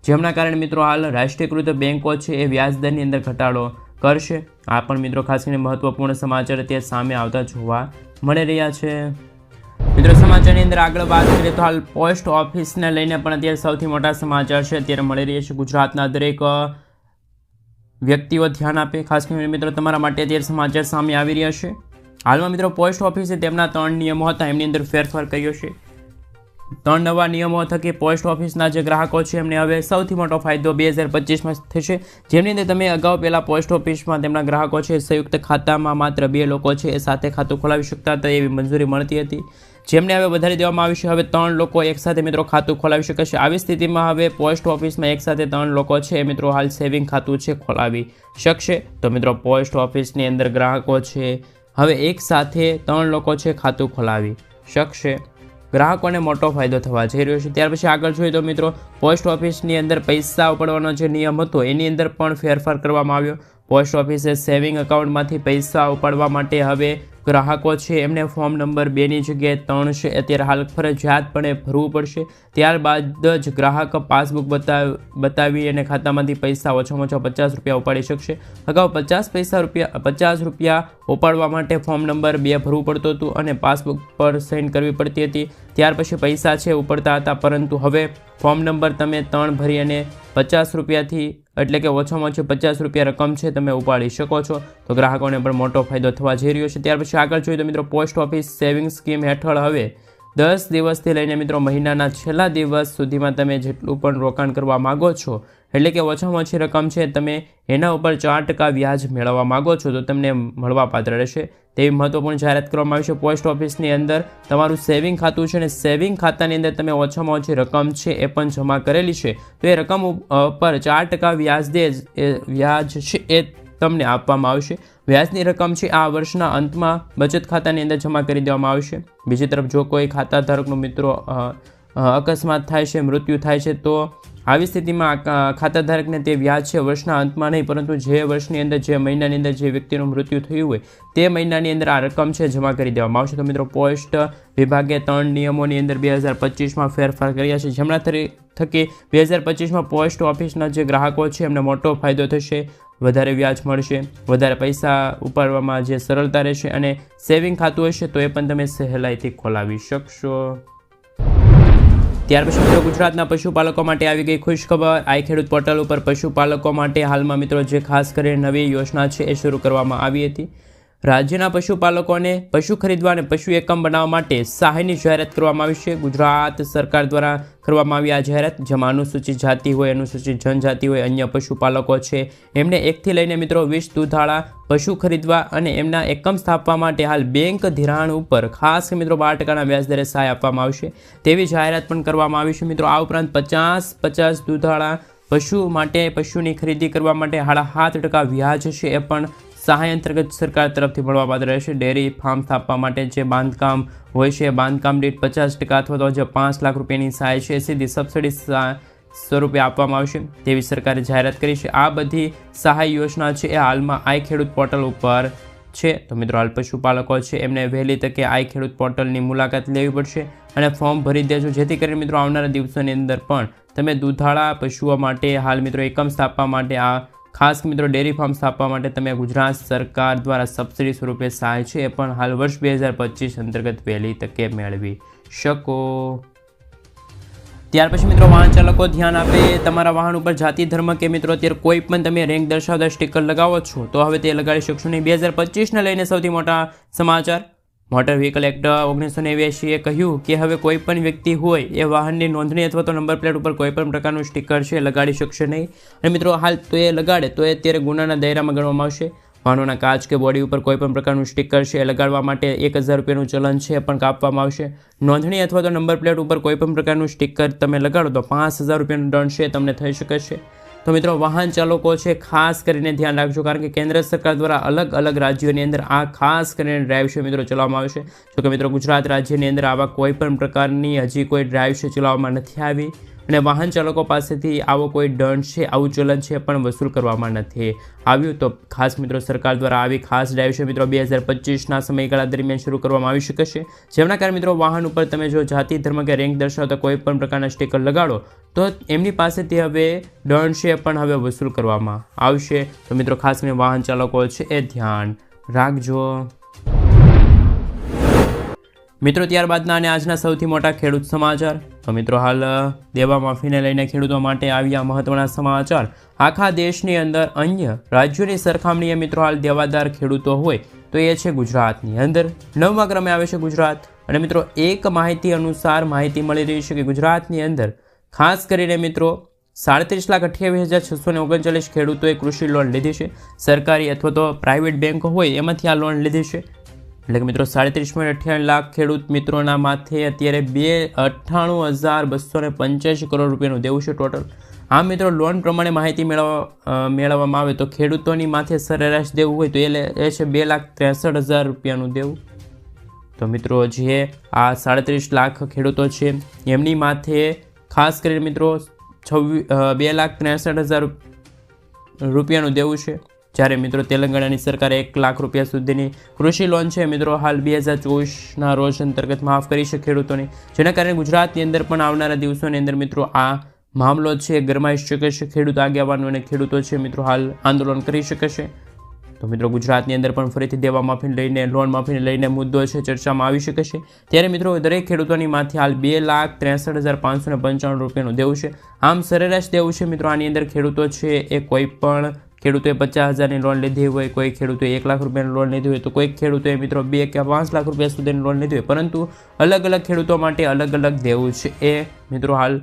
Speaker 1: જેમના કારણે મિત્રો હાલ રાષ્ટ્રીયકૃત બેંકો છે એ વ્યાજદરની અંદર ઘટાડો કરશે. આ પણ મિત્રો ખાસ કરીને મહત્વપૂર્ણ સમાચાર અત્યારે સામે આવતા જોવા મળી રહ્યા છે. મિત્રો સમાચારની અંદર આગળ વાત કરીએ તો હાલ પોસ્ટ ઓફિસને લઈને પણ અત્યારે સૌથી મોટા સમાચાર છે અત્યારે મળી રહ્યા છે. ગુજરાતના દરેક વ્યક્તિઓ ધ્યાન આપે. ખાસ કરીને મિત્રો તમારા માટે અત્યારે સમાચાર સામે આવી રહ્યા છે. હાલમાં મિત્રો પોસ્ટ ઓફિસે તેમના 3 નિયમો હતા એમની અંદર ફેરફાર કર્યો છે. 3 નવા નિયમો થકી પોસ્ટ ઓફિસના જે ગ્રાહકો છે એમને હવે સૌથી મોટો ફાયદો 2025માં થશે. જેમની અંદર તમે અગાઉ પહેલાં પોસ્ટ ઓફિસમાં તેમના ગ્રાહકો છે સંયુક્ત ખાતામાં માત્ર 2 લોકો છે એ સાથે ખાતું ખોલાવી શકતા હતા એવી મંજૂરી મળતી હતી, જેમને હવે વધારી દેવામાં આવી છે. હવે 3 લોકો એકસાથે મિત્રો ખાતું ખોલાવી શકે છે. આવી સ્થિતિમાં હવે પોસ્ટ ઓફિસમાં એકસાથે 3 લોકો છે એ મિત્રો હાલ સેવિંગ ખાતું છે ખોલાવી શકશે. તો મિત્રો પોસ્ટ ઓફિસની અંદર ગ્રાહકો છે હવે એકસાથે 3 લોકો છે ખાતું ખોલાવી શકશે. ગ્રાહકોને મોટો ફાયદો થવા જઈ રહ્યો છે. ત્યાર પછી આગળ જોઈએ તો મિત્રો પોસ્ટ ઓફિસની અંદર પૈસા ઉપાડવાનો જે નિયમ હતો એની અંદર પણ ફેરફાર કરવામાં આવ્યો. પોસ્ટ ઓફિસે સેવિંગ એકાઉન્ટમાંથી પૈસા ઉપાડવા માટે હવે ગ્રાહકો છે એમને ફોર્મ નંબર 2ની જગ્યાએ 3 છે અત્યારે હાલ ફરજિયાતપણે ભરવું પડશે. ત્યારબાદ જ ગ્રાહક પાસબુક બતાવી અને ખાતામાંથી પૈસા ઓછામાં ઓછા 50 રૂપિયા ઉપાડી શકશે. અગાઉ 50 રૂપિયા ઉપાડવા માટે ફોર્મ નંબર 2 ભરવું પડતું હતું અને પાસબુક પર સાઇન કરવી પડતી હતી. ત્યાર પછી પૈસા છે ઉપડતા હતા, પરંતુ હવે ફોર્મ નંબર તમે 3 ભરી અને 50 રૂપિયાથી એટલે કે ઓછામાં ઓછી 50 રૂપિયા રકમ છે તમે ઉપાડી શકો છો. તો ગ્રાહકોને પણ મોટો ફાયદો થવા જઈ રહ્યો છે. ત્યાર પછી આગળ જોઈએ તો મિત્રો પોસ્ટ ઓફિસ સેવિંગ સ્કીમ હેઠળ હવે 10 દિવસથી લઈને મિત્રો મહિનાના છેલ્લા દિવસ સુધીમાં તમે જેટલું પણ રોકાણ કરવા માગો છો એટલે કે ઓછામાં ઓછી રકમ છે તમે એના ઉપર 4% વ્યાજ મેળવવા માગો છો તો તમને મળવાપાત્ર રહેશે તેવી મહત્વપૂર્ણ જાહેરાત કરવામાં આવી છે. પોસ્ટ ઓફિસની અંદર તમારું સેવિંગ ખાતું છે અને સેવિંગ ખાતાની અંદર તમે ઓછામાં ઓછી રકમ છે એ પણ જમા કરેલી છે તો એ રકમ પર 4% વ્યાજ છે એ તમને આપવામાં આવશે. વ્યાજની રકમ છે આ વર્ષના અંતમાં બચત ખાતાની અંદર જમા કરી દેવામાં આવશે. બીજી તરફ જો કોઈ ખાતા ધારકનો મિત્રો અકસ્માત થાય છે, મૃત્યુ થાય છે તો આવી સ્થિતિમાં ખાતા ધારકને તે વ્યાજ છે વર્ષના અંતમાં નહીં પરંતુ જે વર્ષની અંદર જે મહિનાની અંદર જે વ્યક્તિનું મૃત્યુ થયું હોય તે મહિનાની અંદર આ રકમ છે જમા કરી દેવામાં આવશે. તો મિત્રો પોસ્ટ વિભાગે 3 નિયમોની અંદર 2025માં ફેરફાર કર્યા છે જેમના થકી 2025માં પોસ્ટ ઓફિસના જે ગ્રાહકો છે એમને મોટો ફાયદો થશે. વધારે વ્યાજ મળશે, વધારે પૈસા ઉપાડવામાં જે સરળતા રહેશે અને સેવિંગ ખાતું હશે તો એ પણ તમે સહેલાઈથી ખોલાવી શકશો. ત્યાર પછી મિત્રો ગુજરાતના પશુપાલકો માટે આવી ગઈ ખુશ ખબર. આઈ ખેડૂત પોર્ટલ ઉપર પશુપાલકો માટે હાલમાં મિત્રો જે ખાસ કરીને નવી યોજના છે એ શરૂ કરવામાં આવી હતી. રાજ્યના પશુપાલકોને પશુ ખરીદવા અને પશુ એકમ બનાવવા માટે સહાયની જાહેરાત કરવામાં આવી છે. ગુજરાત સરકાર દ્વારા કરવામાં આવી આ જાહેરાત, જેમાં અનુસૂચિત જાતિ હોય, અનુસૂચિત જનજાતિ હોય, અન્ય પશુપાલકો છે એમને 1થી લઈને મિત્રો 20 દૂધાળા પશુ ખરીદવા અને એમના એકમ સ્થાપવા માટે હાલ બેંક ધિરાણ ઉપર ખાસ મિત્રો 12% વ્યાજદરે સહાય આપવામાં આવશે તેવી જાહેરાત પણ કરવામાં આવી છે મિત્રો. આ ઉપરાંત 50 દૂધાળા પશુ માટે પશુની ખરીદી કરવા માટે 7.5% વ્યાજ છે એ પણ સહાય અંતર્ગત સરકાર તરફથી મળવાપાત્ર રહેશે. ડેરી ફાર્મ સ્થાપવા માટે જે બાંધકામ હોય છે, બાંધકામ દીઠ 50% અથવા તો જે 5 લાખ રૂપિયાની સહાય છે સીધી સબસિડી સ્વરૂપે આપવામાં આવશે તેવી સરકારે જાહેરાત કરી છે. આ બધી સહાય યોજના છે એ હાલમાં આઈ ખેડૂત પોર્ટલ ઉપર છે. તો મિત્રો હાલ પશુપાલકો છે એમને વહેલી તકે આઈ ખેડૂત પોર્ટલની મુલાકાત લેવી પડશે અને ફોર્મ ભરી દેજો, જેથી કરીને મિત્રો આવનારા દિવસોની અંદર પણ તમે દૂધાળા પશુઓ માટે હાલ મિત્રો એકમ સ્થાપવા માટે આ ખાસ મિત્રો ડેરી ફાર્મ સ્થાપવા માટે તમે ગુજરાત સરકાર દ્વારા સબસિડી સ્વરૂપે સહાય છે એ પણ હાલ વર્ષ 2025 અંતર્ગત વહેલી તકે મેળવી શકો. ત્યાર પછી મિત્રો વાહન ચાલકો ધ્યાન આપે, તમારા વાહન ઉપર જાતિ ધર્મ કે મિત્રો અત્યારે કોઈ પણ તમે રેન્ક દર્શાવતા સ્ટીકર લગાવો છો તો હવે તે લગાડી શકશો નહીં. 2025ને લઈને સૌથી મોટા સમાચાર. મોટર વ્હીકલ એક્ટ 1989 કહ્યું કે હવે કોઈ પણ વ્યક્તિ હોય એ વાહનની નોંધણી અથવા તો નંબર પ્લેટ ઉપર કોઈ પણ પ્રકારનું સ્ટીકર છે લગાડી શકશે નહીં. અને મિત્રો હાલ તો એ લગાડે તો એ અત્યારે ગુનાના દાયરામાં ગણવામાં આવશે. વાહનોના કાચ કે બોડી ઉપર કોઈ પણ પ્રકારનું સ્ટીકર છે એ લગાડવા માટે 1000 રૂપિયાનું ચલન છે એ પણ કાપવામાં આવશે. નોંધણી અથવા તો નંબર પ્લેટ ઉપર કોઈ પણ પ્રકારનું સ્ટીકર તમે લગાડો તો 5000 રૂપિયાનો દંડ છે તમને થઈ શકે છે. તો મિત્રો વાહન ચાલકો છે ખાસ કરીને ધ્યાન રાખજો, કારણ કે કેન્દ્ર સરકાર દ્વારા અલગ અલગ રાજ્યોની અંદર આ ખાસ કરીને ડ્રાઈવ છે મિત્રો ચલાવવામાં આવશે. જો કે મિત્રો ગુજરાત રાજ્યની અંદર આવા કોઈ પણ પ્રકારની હજી કોઈ ડ્રાઈવ છે ચલાવવામાં નથી આવી અને વાહન ચાલકો પાસેથી આવો કોઈ દંડ છે, આવું ચલન છે પણ વસૂલ કરવામાં નથી આવ્યું. તો ખાસ મિત્રો સરકાર દ્વારા આવી ખાસ ડ્રાઈવ છે મિત્રો 2025ના સમયગાળા દરમિયાન શરૂ કરવામાં આવી શકે છે, જેમના કારણે મિત્રો વાહન ઉપર તમે જો જાતિ ધર્મ કે રેન્ક દર્શાવતા કોઈ પણ પ્રકારના સ્ટીકર લગાડો તો એમની પાસેથી હવે દંડ છે પણ હવે વસૂલ કરવામાં આવશે. તો મિત્રો ખાસ કરીને વાહન ચાલકો છે એ ધ્યાન રાખજો. મિત્રો ત્યારબાદના અને આજના સૌથી મોટા ખેડૂત સમાચાર. તો મિત્રો હાલ દેવા માફીને લઈને ખેડૂતો માટે આવ્યા મહત્વના સમાચાર. આખા દેશની અંદર અન્ય રાજ્યોની સરખામણીએ મિત્રો હાલ દેવાદાર ખેડૂતો હોય તો એ છે ગુજરાતની અંદર 9મા ક્રમે આવે છે ગુજરાત. અને મિત્રો એક માહિતી અનુસાર માહિતી મળી રહી છે કે ગુજરાતની અંદર ખાસ કરીને મિત્રો 37,28,639 ખેડૂતોએ કૃષિ લોન લીધી છે. સરકારી અથવા તો પ્રાઇવેટ બેંક હોય એમાંથી આ લોન લીધી છે. એટલે કે મિત્રો 37.58 લાખ ખેડૂત મિત્રોના માથે અત્યારે 98,285 કરોડ રૂપિયાનું દેવું છે ટોટલ. આ મિત્રો લોન પ્રમાણે માહિતી મેળવવામાં આવે તો ખેડૂતોની માથે સરેરાશ દેવું હોય તો એ છે 2,63,000 રૂપિયાનું દેવું. તો મિત્રો જે આ 37 લાખ ખેડૂતો છે એમની માથે ખાસ કરીને મિત્રો 2,63,000 રૂપિયાનું દેવું છે. જ્યારે મિત્રો તેલંગાણાની સરકારે 1 લાખ રૂપિયા સુધીની કૃષિ લોન છે મિત્રો હાલ 2024ના રોજ અંતર્ગત માફ કરી છે ખેડૂતોની, જેના કારણે ગુજરાતની અંદર પણ આવનારા દિવસોની અંદર મિત્રો આ મામલો છે ગરમાઈ શકે છે. ખેડૂત આગેવાનો અને ખેડૂતો છે મિત્રો હાલ આંદોલન કરી શકે છે. તો મિત્રો ગુજરાતની અંદર પણ ફરીથી દેવા માફીને લઈને લોન માફીને લઈને મુદ્દો છે ચર્ચામાં આવી શકે છે. ત્યારે મિત્રો દરેક ખેડૂતોની માથે હાલ 2,63,595 રૂપિયાનું દેવું છે. આમ સરેરાશ દેવું છે મિત્રો. આની અંદર ખેડૂતો છે એ કોઈ પણ ખેડૂતોએ 50,000ની લોન લીધી હોય, કોઈ ખેડૂતોએ 1 લાખ રૂપિયાની લોન લીધી હોય તો કોઈ ખેડૂતોએ મિત્રો 2 કે 5 લાખ રૂપિયા સુધીની લોન લીધી હોય, પરંતુ અલગ અલગ ખેડૂતો માટે અલગ અલગ દેવું છે એ મિત્રો હાલ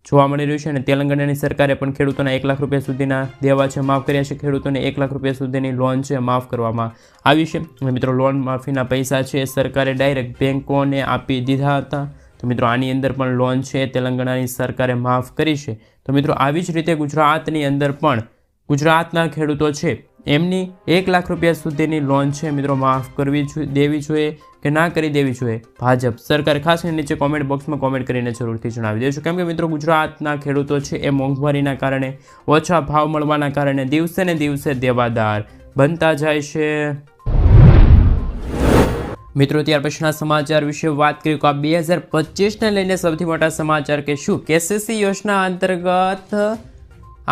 Speaker 1: જોવા મળી રહ્યું છે. અને તેલંગાણાની સરકારે પણ ખેડૂતોના 1 લાખ રૂપિયા સુધીના દેવા છે માફ કર્યા છે. ખેડૂતોને 1 લાખ રૂપિયા સુધીની લોન છે માફ કરવામાં આવી છે. અને મિત્રો લોન માફીના પૈસા છે સરકારે ડાયરેક્ટ બેંકોને આપી દીધા હતા. તો મિત્રો આની અંદર પણ લોન છે તેલંગાણાની સરકારે માફ કરી છે. તો મિત્રો આવી જ રીતે ગુજરાતની અંદર પણ ગુજરાતના ખેડૂતો છે એમની 1 લાખ રૂપિયા સુધીની લોન છે મિત્રો માફ દેવી જોઈએ કે ના કરી દેવી જોઈએ. ભાજપ સરકાર ખાસ કરીને નીચે કોમેન્ટ બોક્સમાં કોમેન્ટ કરીને જરૂરથી જણાવી દેજો, કેમ કે મિત્રો ગુજરાતના ખેડૂતો છે એ મોંઘવારીના કારણે, ઓછા ભાવ મળવાના કારણે દિવસે ને દિવસે દેવાદાર બનતા જાય છે. મિત્રો ત્યાર પછીના સમાચાર વિશે વાત કરીએ તો આ 2025ને લઈને સૌથી મોટા સમાચાર કે શું કેસીસી યોજના અંતર્ગત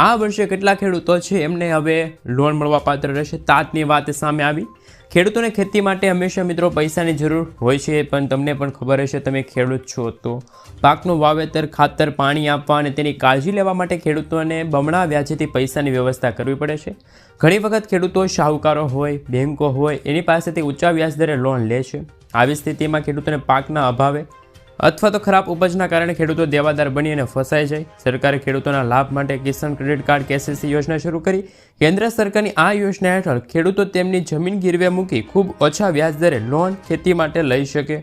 Speaker 1: આ વર્ષે કેટલા ખેડૂતો છે એમને હવે લોન મળવા પાત્ર રહેશે, તાતની વાત સામે આવી. ખેડૂતોને ખેતી માટે હંમેશા મિત્રો પૈસાની જરૂર હોય છે, પણ તમને પણ ખબર હશે, તમે ખેડૂત છો તો પાકનું વાવેતર, ખાતર, પાણી આપવા અને તેની કાળજી લેવા માટે ખેડૂતોને બમણા વ્યાજેથી પૈસાની વ્યવસ્થા કરવી પડે છે. ઘણી વખત ખેડૂતો શાહુકારો હોય, બેન્કો હોય એની પાસેથી ઊંચા વ્યાજદરે લોન લે છે. આવી સ્થિતિમાં ખેડૂતોને પાકના અભાવે અથવા તો ખરાબ ઉપજના કારણે ખેડૂતો દેવાદાર બની અને ફસાઈ જાય. સરકારે ખેડૂતોના લાભ માટે કિસાન ક્રેડિટ કાર્ડ KCC યોજના શરૂ કરી. કેન્દ્ર સરકારની આ યોજના હેઠળ ખેડૂતો તેમની જમીન ગીરવે મૂકી ખૂબ ઓછા વ્યાજદરે લોન ખેતી માટે લઈ શકે.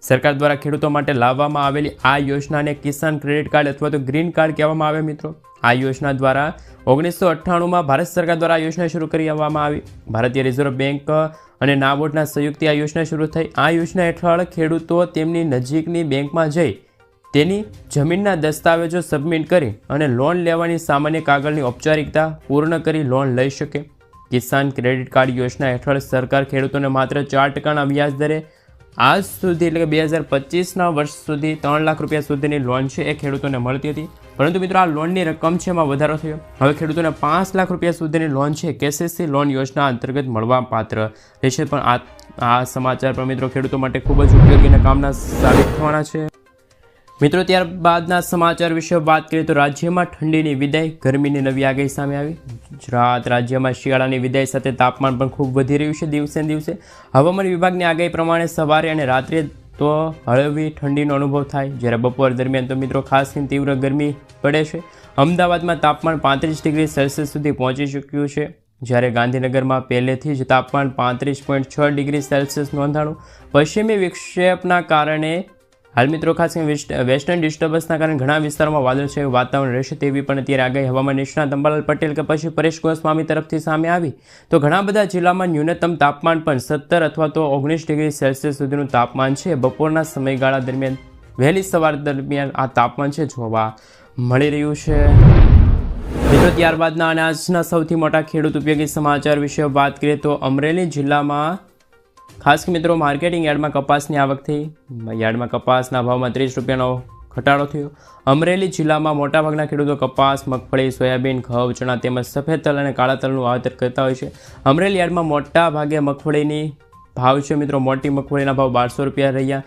Speaker 1: સરકાર દ્વારા ખેડૂતો માટે લાવવામાં આવેલી આ યોજનાને કિસાન ક્રેડિટ કાર્ડ અથવા તો ગ્રીન કાર્ડ કહેવામાં આવે. મિત્રો, આ યોજના દ્વારા 1998માં ભારત સરકાર દ્વારા આ યોજના શરૂ કરવામાં આવી. ભારતીય રિઝર્વ બેંક અને નાબાર્ડના સંયુક્તથી આ યોજના શરૂ થઈ. આ યોજના હેઠળ ખેડૂતો તેમની નજીકની બેંકમાં જઈ તેની જમીનના દસ્તાવેજો સબમિટ કરી અને લોન લેવાની સામાન્ય કાગળની ઔપચારિકતા પૂર્ણ કરી લોન લઈ શકે. કિસાન ક્રેડિટ કાર્ડ યોજના હેઠળ સરકાર ખેડૂતોને માત્ર 4% વ્યાજ દરે આજ સુધી એટલે કે 2025ના વર્ષ સુધી 3 લાખ રૂપિયા સુધીની લોન છે એ ખેડૂતોને મળતી હતી. પરંતુ મિત્રો, આ લોનની રકમ છે એમાં વધારો થયો. હવે ખેડૂતોને 5 લાખ રૂપિયા સુધીની લોન છે KCC લોન યોજના અંતર્ગત મળવા પાત્ર રહેશે. પણ આ સમાચાર પણ મિત્રો ખેડૂતો માટે ખૂબ જ ઉપયોગી અને કામના સાબિત થવાના છે. મિત્રો, ત્યારબાદના સમાચાર વિશે વાત કરીએ તો રાજ્યમાં ઠંડીની વિદાય, ગરમીની નવી આગાહી સામે આવી. ગુજરાત રાજ્યમાં શિયાળાની વિદાય સાથે તાપમાન પણ ખૂબ વધી રહ્યું છે દિવસે ને દિવસે. હવામાન વિભાગની આગાહી પ્રમાણે સવારે અને રાત્રે તો હળવી ઠંડીનો અનુભવ થાય, જ્યારે બપોર દરમિયાન તો મિત્રો ખાસ કરીને તીવ્ર ગરમી પડે છે. અમદાવાદમાં તાપમાન 35 ડિગ્રી સેલ્સિયસ સુધી પહોંચી ચૂક્યું છે, જ્યારે ગાંધીનગરમાં પહેલેથી જ તાપમાન 35.6 ડિગ્રી સેલ્સિયસ નોંધાણું. પશ્ચિમી વિક્ષેપના કારણે હાલ મિત્રો ખાસ કરીને વેસ્ટર્ન ડિસ્ટર્બન્સના કારણે ઘણા વિસ્તારોમાં વાદળછાયું વાતાવરણ રહેશે તેવી પણ અત્યારે આગાહી હવામાન નિષ્ણાત અંબાલાલ પટેલ કે પછી પરેશ ગોસ્વામી તરફથી સામે આવી. તો ઘણા બધા જિલ્લામાં ન્યૂનતમ તાપમાન પણ 17 અથવા તો 19 ડિગ્રી સેલ્સિયસ સુધીનું તાપમાન છે. બપોરના સમયગાળા દરમિયાન વહેલી સવાર દરમિયાન આ તાપમાન છે જોવા મળી રહ્યું છે. મિત્રો, ત્યારબાદના અને આજના સૌથી મોટા ખેડૂત ઉપયોગી સમાચાર વિશે વાત કરીએ તો અમરેલી જિલ્લામાં ખાસ કે મિત્રો માર્કેટિંગ યાર્ડમાં કપાસની આવક થઈ. યાર્ડમાં કપાસના ભાવમાં 30 રૂપિયાનો ઘટાડો થયો. અમરેલી જિલ્લામાં મોટાભાગના ખેડૂતો કપાસ, મગફળી, સોયાબીન, ઘઉં, ચણા તેમજ સફેદ તલ અને કાળા તલનું વાવેતર કરતા હોય છે. અમરેલી યાર્ડમાં મોટા ભાગે મગફળીની ભાવ છે મિત્રો, મોટી મગફળીના ભાવ 1200 રૂપિયા રહ્યા.